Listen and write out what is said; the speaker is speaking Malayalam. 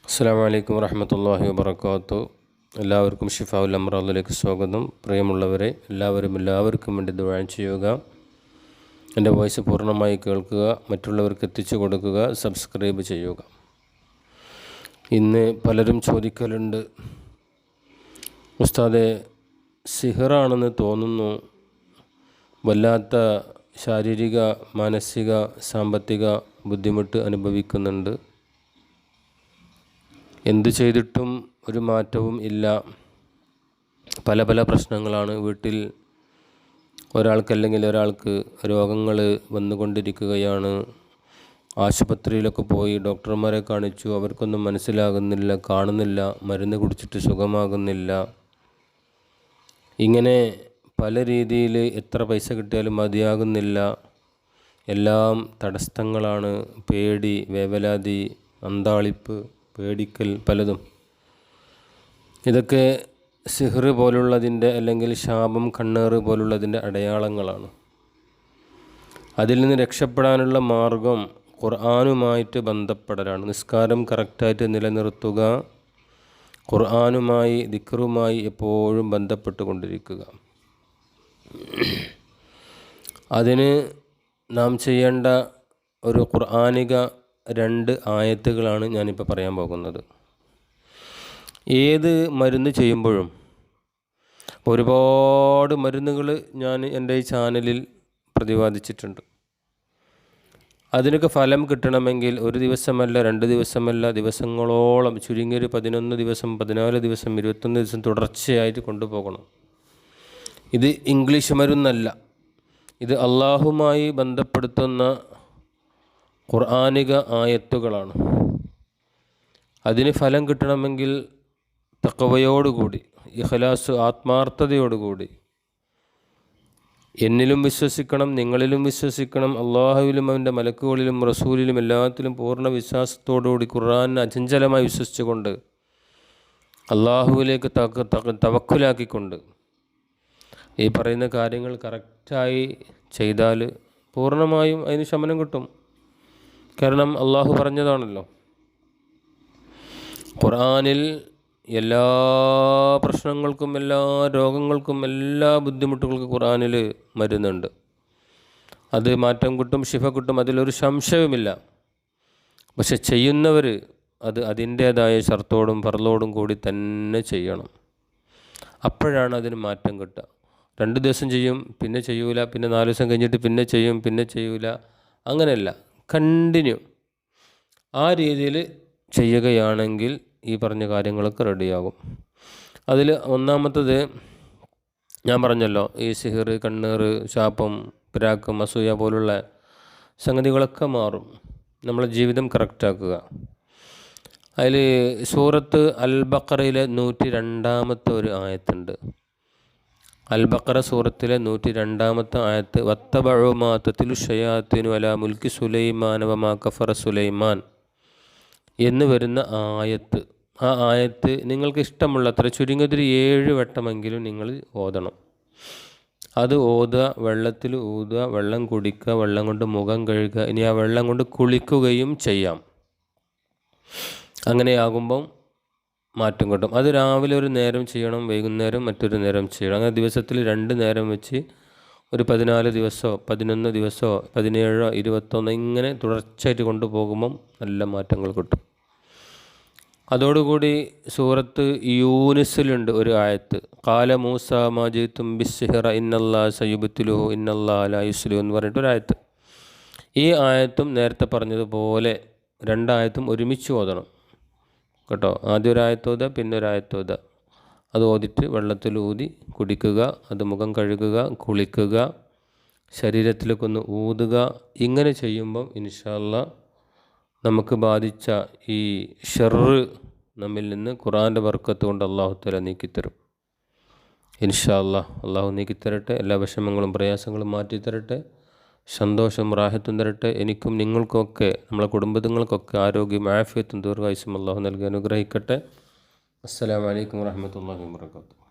അസ്സലാമു അലൈക്കും വറഹ്മത്തുള്ളാഹി വബറകാതുഹു. എല്ലാവർക്കും ഷിഫാഉൽ അംറാദിലേക്ക് സ്വാഗതം. പ്രിയമുള്ളവരെ, എല്ലാവർക്കും വേണ്ടി ദുആ ചെയ്യുക. എൻ്റെ വോയിസ് പൂർണ്ണമായി കേൾക്കുക, മറ്റുള്ളവർക്ക് എത്തിച്ചു കൊടുക്കുക, സബ്സ്ക്രൈബ് ചെയ്യുക. ഇന്ന് പലരും ചോദിക്കലുണ്ട്, ഉസ്താദേ, സിഹറാണെന്ന് തോന്നുന്നു, വല്ലാത്ത ശാരീരിക, മാനസിക, സാമ്പത്തിക ബുദ്ധിമുട്ട് അനുഭവിക്കുന്നുണ്ട്, എന്തു ചെയ്തിട്ടും ഒരു മാറ്റവും ഇല്ല, പല പല പ്രശ്നങ്ങളാണ്, വീട്ടിൽ ഒരാൾക്കല്ലെങ്കിൽ ഒരാൾക്ക് രോഗങ്ങൾ വന്നുകൊണ്ടിരിക്കുകയാണ്, ആശുപത്രിയിലൊക്കെ പോയി ഡോക്ടർമാരെ കാണിച്ചു, അവർക്കൊന്നും മനസ്സിലാകുന്നില്ല, കാണുന്നില്ല, മരുന്ന് കുടിച്ചിട്ട് സുഖമാകുന്നില്ല, ഇങ്ങനെ പല രീതിയിൽ എത്ര പൈസ കിട്ടിയാലും മതിയാകുന്നില്ല, എല്ലാം തടസ്സങ്ങളാണ്, പേടി, വേവലാതി, അന്താളിപ്പ്, പേടിക്കൽ, പലതും. ഇതൊക്കെ സിഹ്റ് പോലുള്ളതിൻ്റെ അല്ലെങ്കിൽ ശാപം, കണ്ണേറ് പോലുള്ളതിൻ്റെ അടയാളങ്ങളാണ്. അതിൽ നിന്ന് രക്ഷപ്പെടാനുള്ള മാർഗം ഖുർആനുമായിട്ട് ബന്ധപ്പെടലാണ്. നിസ്കാരം കറക്റ്റായിട്ട് നിലനിർത്തുക, ഖുർആനുമായി, ദിക്റുമായി എപ്പോഴും ബന്ധപ്പെട്ട് കൊണ്ടിരിക്കുക. അതിന് നാം ചെയ്യേണ്ട ഒരു ഖുർആനിക 2 ആയത്തുകളാണ് ഞാനിപ്പോൾ പറയാൻ പോകുന്നത്. ഏത് മരുന്ന് ചെയ്യുമ്പോഴും, ഒരുപാട് മരുന്നുകൾ ഞാൻ എൻ്റെ ഈ ചാനലിൽ പ്രതിപാദിച്ചിട്ടുണ്ട്. അതിനൊക്കെ ഫലം കിട്ടണമെങ്കിൽ ഒരു ദിവസമല്ല, 2 ദിവസമല്ല, ദിവസങ്ങളോളം, ചുരുങ്ങിയൊരു 11 ദിവസം, 14 ദിവസം, 21 ദിവസം തുടർച്ചയായിട്ട് കൊണ്ടുപോകണം. ഇത് ഇംഗ്ലീഷ് മരുന്നല്ല, ഇത് അള്ളാഹുമായി ബന്ധപ്പെടുത്തുന്ന ഖുർആനിക ആയത്തുകളാണ്. അതിന് ഫലം കിട്ടണമെങ്കിൽ തഖ്വയോടുകൂടി, ഇഖ്ലാസ്, ആത്മാർത്ഥതയോടുകൂടി, എന്നിലും വിശ്വസിക്കണം, നിങ്ങളിലും വിശ്വസിക്കണം, അള്ളാഹുവിലും അവൻ്റെ മലക്കുകളിലും റസൂലിലും എല്ലാത്തിലും പൂർണ്ണ വിശ്വാസത്തോടുകൂടി ഖുർആനെ അചഞ്ചലമായി വിശ്വസിച്ചുകൊണ്ട് അള്ളാഹുവിലേക്ക് തവക്കുലാക്കിക്കൊണ്ട് ഈ പറയുന്ന കാര്യങ്ങൾ കറക്റ്റായി ചെയ്താൽ പൂർണ്ണമായും അതിന് ശമനം കിട്ടും. കാരണം അള്ളാഹു പറഞ്ഞതാണല്ലോ, ഖുർആനിൽ എല്ലാ പ്രശ്നങ്ങൾക്കും, എല്ലാ രോഗങ്ങൾക്കും, എല്ലാ ബുദ്ധിമുട്ടുകൾക്കും ഖുർആനിൽ മരുന്നുണ്ട്. അത് മാറ്റം കിട്ടും, ശിഫ കിട്ടും, അതിലൊരു സംശയവുമില്ല. പക്ഷെ ചെയ്യുന്നവർ അത് അതിൻ്റേതായ ഷർത്തോടും ഫർളോടും കൂടി തന്നെ ചെയ്യണം. അപ്പോഴാണ് അതിന് മാറ്റം കിട്ടുക. 2 ദിവസം ചെയ്യും, പിന്നെ ചെയ്യൂല, പിന്നെ 4 ദിവസം കഴിഞ്ഞിട്ട് പിന്നെ ചെയ്യും, പിന്നെ ചെയ്യൂല, അങ്ങനെയല്ല, കണ്ടിന്യൂ ആ രീതിയിൽ ചെയ്യുകയാണെങ്കിൽ ഈ പറഞ്ഞ കാര്യങ്ങളൊക്കെ റെഡിയാകും. അതിൽ ഒന്നാമത്തത് ഞാൻ പറഞ്ഞല്ലോ, ഈ സിഹിർ, കണ്ണേറ്, ശാപം, പിരാക്കം, അസൂയ പോലുള്ള സംഗതികളൊക്കെ മാറും. നമ്മളെ ജീവിതം കറക്റ്റാക്കുക. അതിൽ സൂറത്ത് അൽ ബഖറയിലെ 102-ാമത്തെ ഒരു ആയത്തുണ്ട്. അൽ ബഖറ സൂറത്തിലെ 102-ാമത്തെ ആയത്ത്, വത്തബഉ മാ തത്ലു ശയാത്തീനു അലാ മുൽക്കി സുലൈമാന വമാ കഫറ സുലൈമാൻ എന്ന് വരുന്ന ആയത്ത്. ആ ആയത്ത് നിങ്ങൾക്ക് ഇഷ്ടമുള്ളത്ര, ചുരുങ്ങിയതൊരു 7 വട്ടമെങ്കിലും നിങ്ങൾ ഓതണം. അത് ഓതുക, വെള്ളത്തിൽ ഊതുക, വെള്ളം കുടിക്കുക, വെള്ളം കൊണ്ട് മുഖം കഴുകുക, ഇനി ആ വെള്ളം കൊണ്ട് കുളിക്കുകയും ചെയ്യാം. അങ്ങനെയാകുമ്പം മാറ്റം കിട്ടും. അത് രാവിലെ ഒരു നേരം ചെയ്യണം, വൈകുന്നേരം മറ്റൊരു നേരം ചെയ്യണം. അങ്ങനെ ദിവസത്തിൽ 2 നേരം വെച്ച് ഒരു 14 ദിവസമോ 11 ദിവസമോ 17, 21 ഇങ്ങനെ തുടർച്ചയായിട്ട് കൊണ്ടുപോകുമ്പം നല്ല മാറ്റങ്ങൾ കിട്ടും. അതോടുകൂടി സൂറത്ത് യൂനിസിലുണ്ട് ഒരു ആയത്ത്, ഖാല മൂസ മാ ജിഅ്തും ബിസ്സിഹ്റ ഇന്നല്ലാഹ സയുബ്തിലുഹു ഇന്നല്ലാഹ ലാ യുസ്ലിഹു എന്ന് പറഞ്ഞിട്ടൊരു ആയത്ത്. ഈ ആയത്തും നേരത്തെ പറഞ്ഞതുപോലെ 2 ആയത്തും ഒരുമിച്ച് ഓതണം കേട്ടോ. ആദ്യം ഒരു ആയത്തോതുക, പിന്നെ ഒരു ആയത്തോതുക. അത് ഓതിട്ട് വെള്ളത്തിൽ ഊതി കുടിക്കുക, അത് മുഖം കഴുകുക, കുളിക്കുക, ശരീരത്തിലേക്ക് ഒന്ന് ഊതുക. ഇങ്ങനെ ചെയ്യുമ്പം ഇൻഷാ അല്ലാഹ് നമുക്ക് ബാധിച്ച ഈ ഷർറ് നമ്മിൽ നിന്ന് ഖുർആൻ്റെ ബർക്കത്ത് കൊണ്ട് അല്ലാഹു തആല നീക്കിത്തരും. ഇൻഷാ അല്ലാഹ് അല്ലാഹു നീക്കിത്തരട്ടെ, എല്ലാ വിഷമങ്ങളും പ്രയാസങ്ങളും മാറ്റിത്തരട്ടെ, സന്തോഷവും റാഹത്തും തരട്ടെ. എനിക്കും നിങ്ങൾക്കൊക്കെ, നമ്മളെ കുടുംബങ്ങൾക്കൊക്കെ ആരോഗ്യം, ആഫിയത്തും ദീർഘായുസ്സും അല്ലാഹു നൽകി അനുഗ്രഹിക്കട്ടെ. അസ്സലാമു അലൈക്കും വറഹ്മത്തുള്ളാഹി വബറകാതുഹു.